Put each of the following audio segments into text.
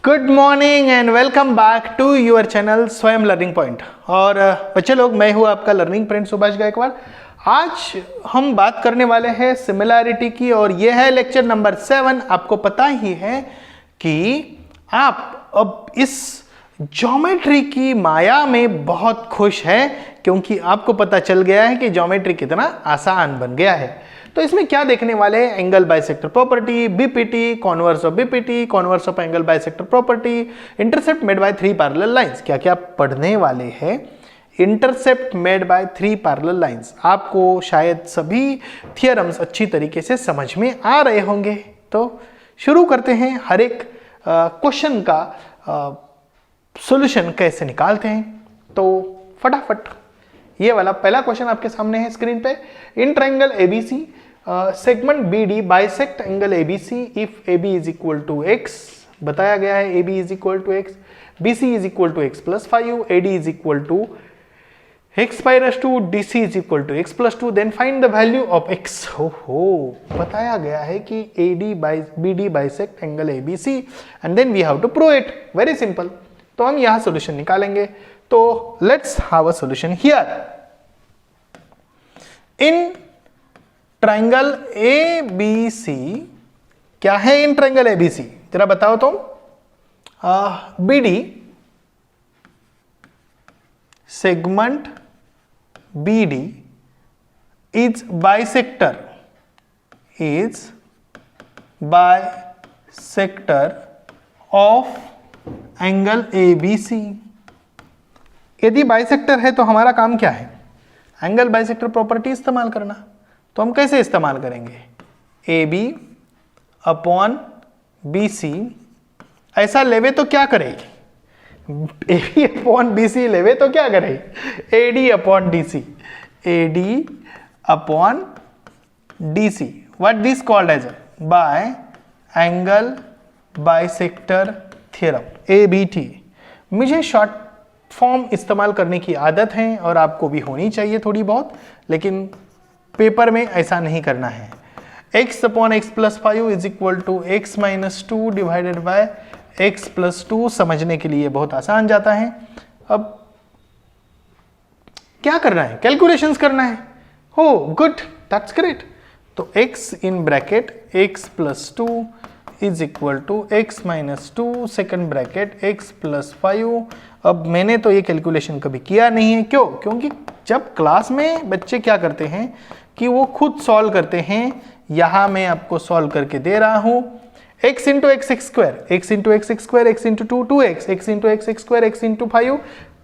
Good morning and welcome back to your channel Swayam learning point. और बच्चे लोग, मैं हूं आपका लर्निंग फ्रेंड सुभाष गायकवाड़। आज हम बात करने वाले हैं सिमिलैरिटी की और यह है लेक्चर नंबर 7। आपको पता ही है कि आप अब इस ज्योमेट्री की माया में बहुत खुश हैं क्योंकि आपको पता चल गया है कि ज्योमेट्री कितना आसान बन गया है। तो इसमें क्या देखने वाले हैं? Angle bisector property, BPT, converse of BPT, converse of angle bisector property, intercept made by 3 parallel lines. क्या क्या पढ़ने वाले हैं? Intercept made by 3 parallel lines. आपको शायद सभी थियरम्स अच्छी तरीके से समझ में आ रहे होंगे। तो शुरू करते हैं। हर एक क्वेश्चन का सॉल्यूशन कैसे निकालते हैं, तो फटाफट ये वाला पहला क्वेश्चन आपके सामने है स्क्रीन पे। In triangle ABC segment BD bisect angle ABC if AB is equal to x. बताया गया है AB is equal to x, BC is equal to x plus 5, AD is equal to x pi raise to DC is equal to x plus 2, then find the value of x. हो बताया गया है कि AD by BD bisect angle ABC and then we have to prove it. Very simple. तो हम यहां solution निकालेंगे। तो let's have a solution here. In triangle ABC, क्या है इन ट्रायंगल एबीसी? जरा बताओ तुम। BD segment BD is bisector of angle ABC. यदि बाइसेक्टर है तो हमारा काम क्या है? एंगल बाइसेक्टर प्रॉपर्टी इस्तेमाल करना। तो हम कैसे इस्तेमाल करेंगे? A B upon B C ऐसा लेवे तो क्या करेगी? A B upon B C लेवे तो क्या करेगी? A D upon D C, A D upon D C. What this called as by angle bisector theorem, ABT। मुझे शॉर्ट फॉर्म इस्तेमाल करने की आदत है और आपको भी होनी चाहिए थोड़ी बहुत, लेकिन पेपर में ऐसा नहीं करना है। x upon x plus 5 is equal to x minus 2 divided by x plus 2 समझने के लिए बहुत आसान जाता है। अब क्या करना है? कैलकुलेशंस करना है। हो गुड, दैट्स ग्रेट। तो x in bracket x plus 2 is equal to x minus 2 second bracket x plus 5। अब मैंने तो ये कैलकुलेशन कभी किया नहीं है। क्यों? क्योंकि जब क्लास में बच्चे क्या करते हैं कि वो खुद सॉल्व करते हैं। यहाँ मैं आपको सॉल्व करके दे रहा हूँ। x into x square, x into x square, x into 2 2x, x into x square, x into 5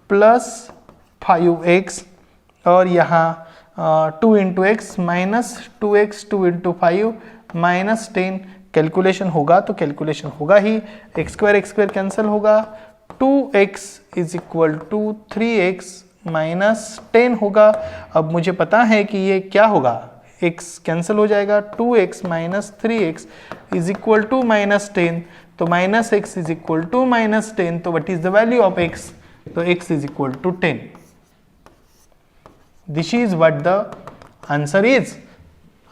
plus 5x, और यहाँ 2 into x minus 2x, 2 into 5 minus 10। Calculation होगा तो कैलकुलेशन होगा ही। एक्स स्क्वायर कैंसिल होगा। 2x is equal to 3x minus 10 होगा। अब मुझे पता है कि ये क्या होगा, x कैंसिल हो जाएगा। 2x minus 3x is equal to minus 10। तो minus x is equal to minus 10। तो what is the value of x? तो x is equal to 10। This is what the answer is.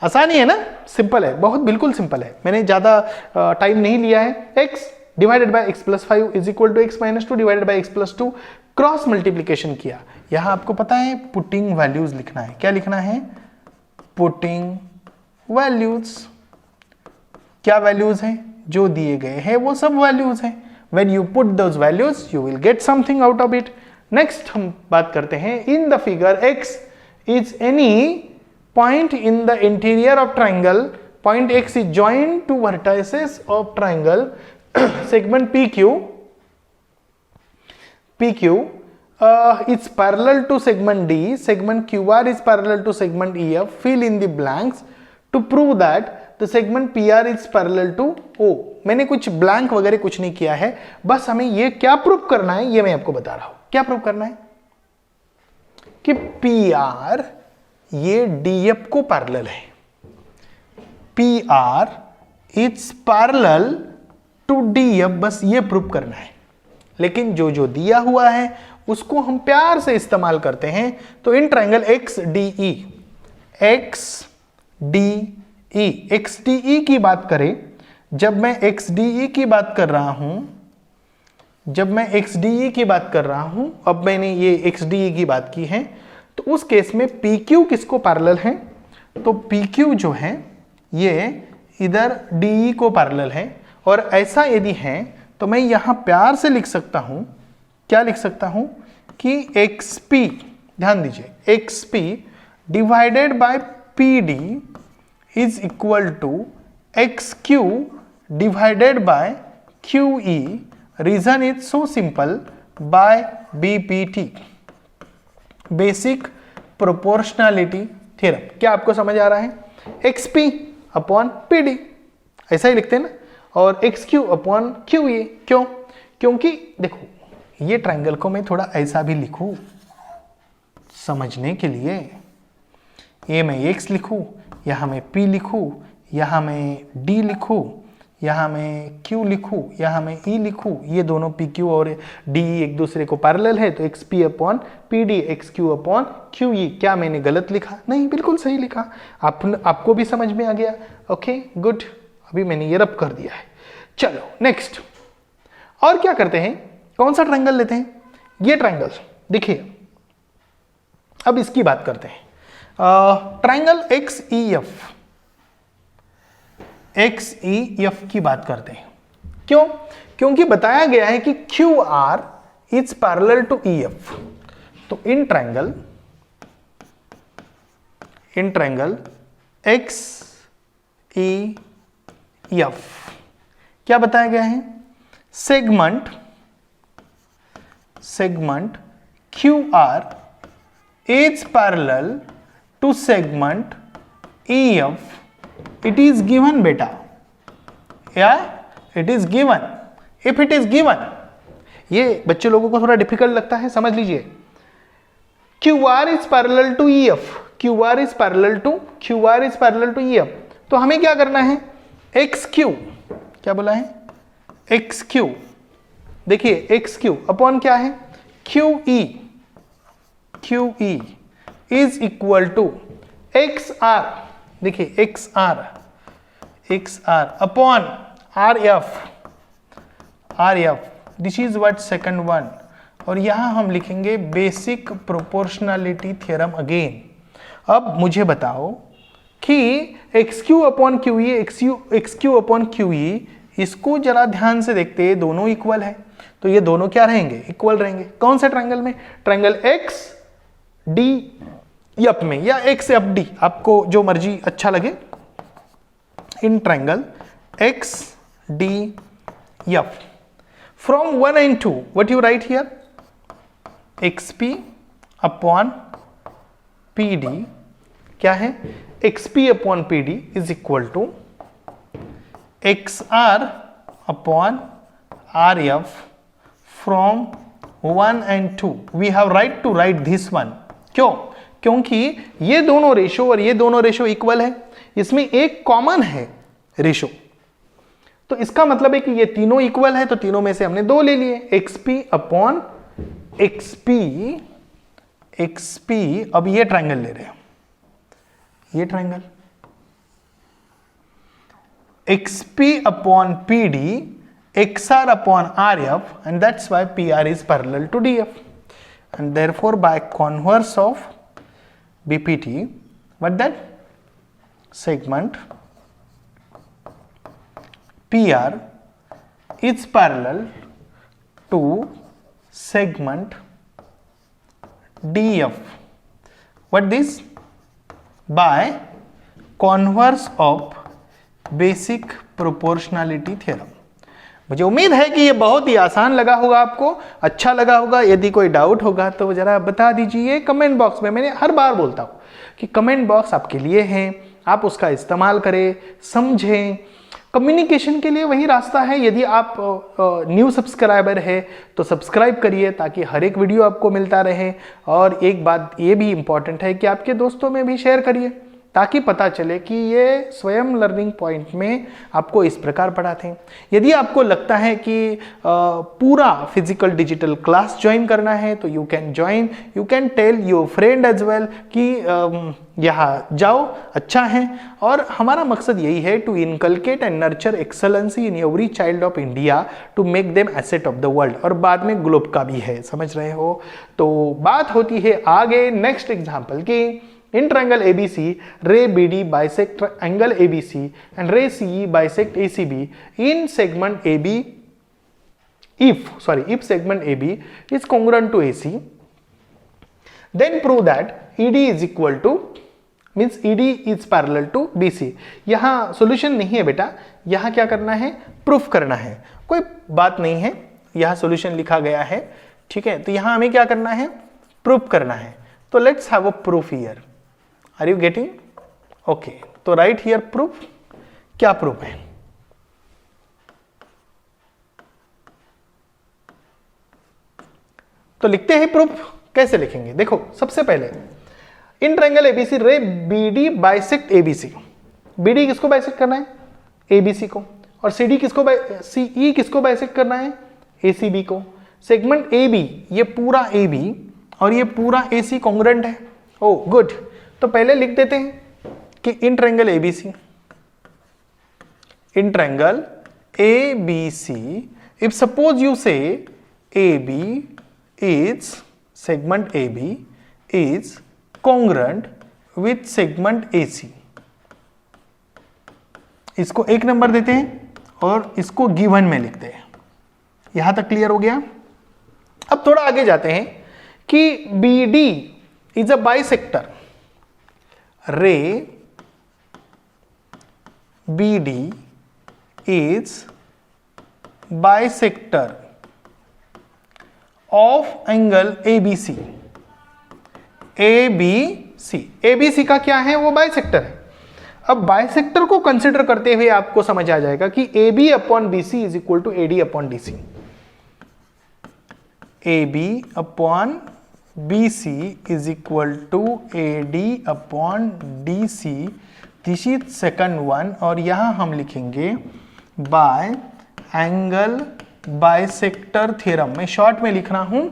आसानी है ना? Simple है, बहुत बिल्कुल सिंपल है। मैंने ज्यादा टाइम नहीं लिया है। x divided by x plus 5 is equal to x minus 2 divided by x plus 2, cross multiplication किया। यहां आपको पता है पुटिंग वैल्यूज लिखना है। क्या लिखना है? Putting values. क्या वैल्यूज हैं? जो दिए गए हैं वो सब वैल्यूज हैं। When you put those values you will get something out of it. Next हम बात करते हैं। In the figure x is any point in the interior of triangle. Point x is joined to vertices of triangle segment PQ. It's parallel to segment D. Segment QR is parallel to segment EF. Fill in the blanks to prove that the segment PR is parallel to O. मैंने कुछ blank वगैरह कुछ नहीं किया है, बस हमें ये क्या प्रूव करना है ये मैं आपको बता रहा हूं। क्या प्रूव करना है? कि PR ये DF को पैरेलल है। PR it's parallel to DF, बस ये प्रूव करना है। लेकिन जो जो दिया हुआ है उसको हम प्यार से इस्तेमाल करते हैं। तो इन ट्रायंगल XDE XDE की बात करें, जब मैं XDE की बात कर रहा हूं जब मैं एक्स डी ई की बात कर रहा हूं, अब मैंने ये एक्स डी ई की बात की है, तो उस केस में पी क्यू किसको पैरेलल है? तो पी क्यू जो है ये इधर डी ई को पैरेलल है। और ऐसा यदि है तो मैं यहां प्यार से लिख सकता हूं, क्या लिख सकता हूं कि एक्स पी, ध्यान दीजिए, X P divided by P D is equal to X Q divided by Q E. Reason is so simple, by BPT, basic proportionality theorem. क्या आपको समझ आ रहा है? X P upon P D, ऐसा ही लिखते हैं ना, और X Q upon Q E. क्यों? क्योंकि देखो ये ट्रायंगल को मैं थोड़ा ऐसा भी लिखूं समझने के लिए, ये मैं एक्स लिखूं, यहां मैं पी लिखूं, यहां मैं डी लिखूं, यहां मैं क्यू लिखूं, यहां मैं ई लिखूं, ये दोनों पी क्यू और डी एक दूसरे को पैरेलल है, तो x P upon P D, x Q upon Q ई। क्या मैंने गलत लिखा? नहीं, बिल्कुल सही लिखा। आपको भी समझ में आ गया? ओके गुड, अभी मैंने ये रब कर दिया है। चलो नेक्स्ट, और क्या करते हैं? कौन सा ट्रायंगल लेते हैं? ये ट्रायंगल देखिए, अब इसकी बात करते हैं। Triangle X E F, x E F की बात करते हैं। क्यों? क्योंकि बताया गया है कि Q R is parallel to E F. तो in triangle X E F क्या बताया गया है? Segment Q R is parallel to segment E F. It is given beta, yeah, it is given. If it is given, ये बच्चे लोगों को थोड़ा डिफिकल्ट लगता है, समझ लीजिए। QR is parallel to EF, QR is parallel to EF। तो हमें क्या करना है? XQ, क्या बोला है? XQ, देखिए XQ अपॉन क्या है? QE is equal to XR, देखिए XR upon RF, this is what second one. और यहां हम लिखेंगे बेसिक प्रोपोर्शनैलिटी थ्योरम अगेन। अब मुझे बताओ कि XQ upon QE, XQ upon QE, इसको जरा ध्यान से देखते हैं, दोनों इक्वल है, तो ये दोनों क्या रहेंगे? इक्वल रहेंगे। कौन से ट्रायंगल में? ट्रायंगल एक्स डी एफ में, या एक्स एफ डी, आपको जो मर्जी अच्छा लगे। In triangle X D F, from 1 and 2, what you write here? XP upon PD क्या है? XP upon PD is equal to XR upon RF from 1 and 2। We have right to write this one. क्यों? क्योंकि ये दोनों ratio और ये दोनों ratio equal है, इसमें एक कॉमन है रेशो, तो इसका मतलब है कि ये तीनों इक्वल है, तो तीनों में से हमने दो ले लिए, XP अपॉन XP। अब ये ट्रायंगल ले रहे हैं, ये triangle XP upon PD, XR upon RF, and that's why PR is parallel to DF, and therefore by converse of BPT, what that segment PR is parallel to segment DF. What this? By converse of basic proportionality theorem. मुझे उम्मीद है कि ये बहुत ही आसान लगा होगा, आपको अच्छा लगा होगा। यदि कोई डाउट होगा तो जरा बता दीजिए कमेंट बॉक्स में। मैंने हर बार बोलता हूँ कि कमेंट बॉक्स आपके लिए है, आप उसका इस्तेमाल करें, समझें। कम्युनिकेशन के लिए वही रास्ता है। यदि आप न्यू सब्सक्राइबर है तो सब्सक्राइब करिए ताकि हर एक वीडियो आपको मिलता रहे। और एक बात ये भी इम्पॉर्टेंट है कि आपके दोस्तों में भी शेयर करिए ताकि पता चले कि ये स्वयं लर्निंग पॉइंट में आपको इस प्रकार पढ़ाते हैं। यदि आपको लगता है कि पूरा फिजिकल डिजिटल क्लास ज्वाइन करना है तो you can join, you can tell your friend as well कि यहाँ जाओ, अच्छा है। और हमारा मकसद यही है to inculcate and nurture excellency in every child of India to make them asset of the world, और बाद में ग्लोब का भी है, समझ रहे हो। तो बात होती है आगे नेक्स्ट एग्जाम्पल की। In triangle ABC, ray BD bisect angle ABC and ray CE bisect ACB in segment AB. If segment AB is congruent to AC, then prove that ED is equal to, means ED is parallel to BC. यहाँ solution नहीं है बेटा, यहाँ क्या करना है, proof करना है। कोई बात नहीं है, यहाँ solution लिखा गया है, ठीक है। तो यहाँ हमें क्या करना है, प्रूफ करना है। तो let's have a proof here. Are you getting? Okay. तो राइट हियर प्रूफ। क्या प्रूफ है? तो लिखते हैं प्रूफ। कैसे लिखेंगे? देखो, सबसे पहले इन ट्रायंगल एबीसी रे बीडी बाइसेक्ट एबीसी। बीडी किसको बाइसेक्ट करना है? एबीसी को। और सीडी किसको सीई किसको बाइसेक्ट करना है? एसीबी को। सेगमेंट एबी, ये पूरा एबी और ये पूरा एसी कॉन्ग्रुएंट है। ओ गुड। तो पहले लिख देते हैं कि इन triangle ABC, in triangle ABC, if suppose you से AB is segment AB is congruent with segment AC, इसको एक नंबर देते हैं और इसको गिवन में लिखते हैं। यहां तक क्लियर हो गया। अब थोड़ा आगे जाते हैं कि BD is a bisector, ray BD is bisector of angle ABC. ABC का क्या है? वो बाइसेक्टर है। अब बाइसेक्टर को कंसिडर करते हुए आपको समझ आ जाएगा कि AB upon BC is equal to AD upon DC। AB upon BC is equal to AD upon DC, this is second one। और यहां हम लिखेंगे बाय एंगल बाइसेक्टर थ्योरम। मैं शॉर्ट में लिख रहा हूं,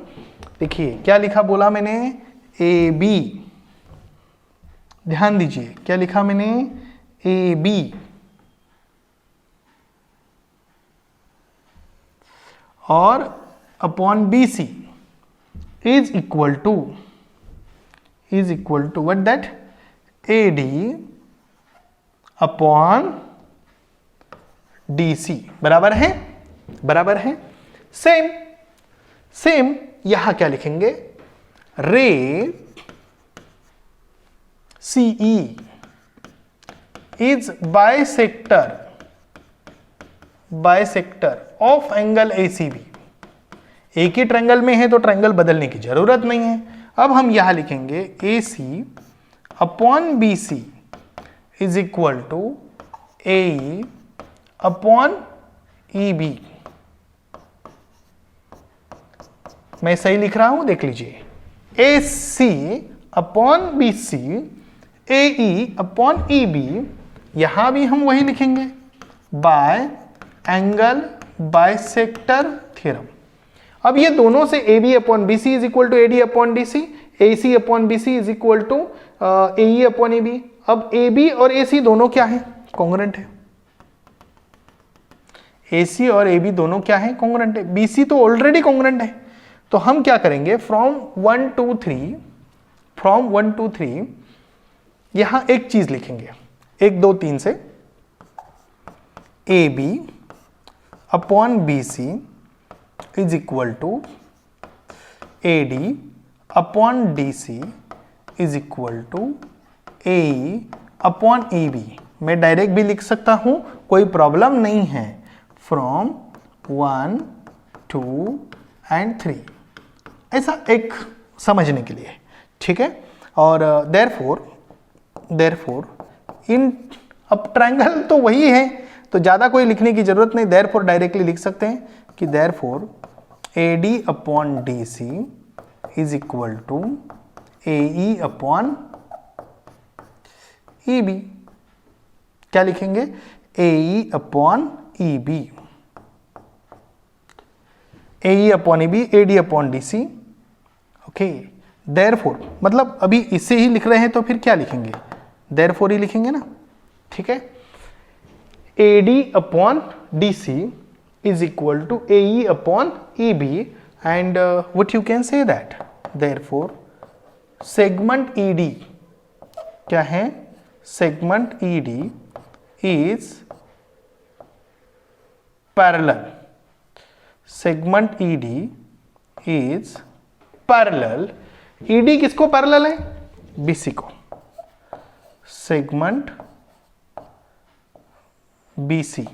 देखिए क्या लिखा बोला मैंने, AB, ध्यान दीजिए क्या लिखा मैंने, AB और upon BC is equal to what that, AD upon DC। बराबर है, बराबर है। सेम यहां क्या लिखेंगे, रे CE is bisector of angle ACB। एक ही ट्रायंगल में है तो ट्रायंगल बदलने की जरूरत नहीं है। अब हम यहां लिखेंगे AC upon BC is equal to AE upon EB। मैं सही लिख रहा हूं, देख लीजिए, AC upon BC, AE upon EB। यहां भी हम वही लिखेंगे बाय एंगल बाइसेक्टर थ्योरम। अब ये दोनों से AB upon BC is equal to AD upon DC, AC upon BC is equal to AE upon AB। अब AB और AC दोनों क्या है, कॉन्ग्रुएंट है। AC और AB दोनों क्या है, कॉन्ग्रुएंट है। BC तो ऑलरेडी कॉन्ग्रुएंट है। तो हम क्या करेंगे, फ्रॉम 1 2 3 यहां एक चीज लिखेंगे, 1 2 3 से AB upon BC is equal to AD upon DC is equal to AE upon EB। मैं डायरेक्ट भी लिख सकता हूं, कोई प्रॉब्लम नहीं है। फ्रॉम 1 2 एंड 3, ऐसा एक समझने के लिए, ठीक है। और देयरफॉर इन, अब ट्रायंगल तो वही है तो ज्यादा कोई लिखने की जरूरत नहीं। देयरफॉर डायरेक्टली लिख सकते हैं कि therefore AD upon DC is equal to AE upon E B. क्या लिखेंगे? AE upon EB, AE upon EB, AD upon DC। Okay, therefore मतलब अभी इसे ही लिख रहे हैं तो फिर क्या लिखेंगे? देयरफॉर ही लिखेंगे ना, ठीक है। AD upon DC is equal to AE upon EB and what you can say that therefore segment ED क्या है? segment ED is parallel, segment ED is parallel, ED किसको parallel है? BC को। segment BC,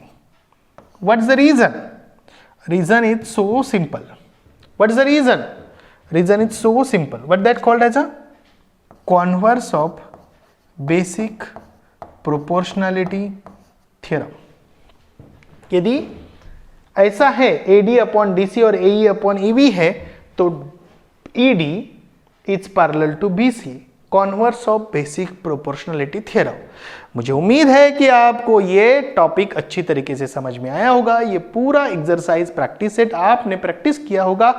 what's the reason? Reason is so simple. What is the reason? Reason is so simple. What that called as a converse of basic proportionality theorem. यदि ऐसा है AD upon DC और AE upon EB है तो ED is parallel to BC, converse of basic proportionality theorem. मुझे उम्मीद है कि आपको ये टॉपिक अच्छी तरीके से समझ में आया होगा। ये पूरा एक्सरसाइज प्रैक्टिस सेट आपने प्रैक्टिस किया होगा।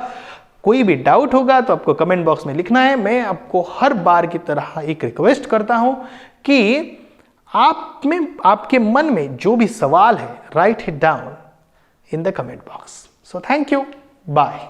कोई भी डाउट होगा तो आपको कमेंट बॉक्स में लिखना है। मैं आपको हर बार की तरह एक रिक्वेस्ट करता हूं कि आपके मन में जो भी सवाल है, write it down in the comment box. So thank you, bye.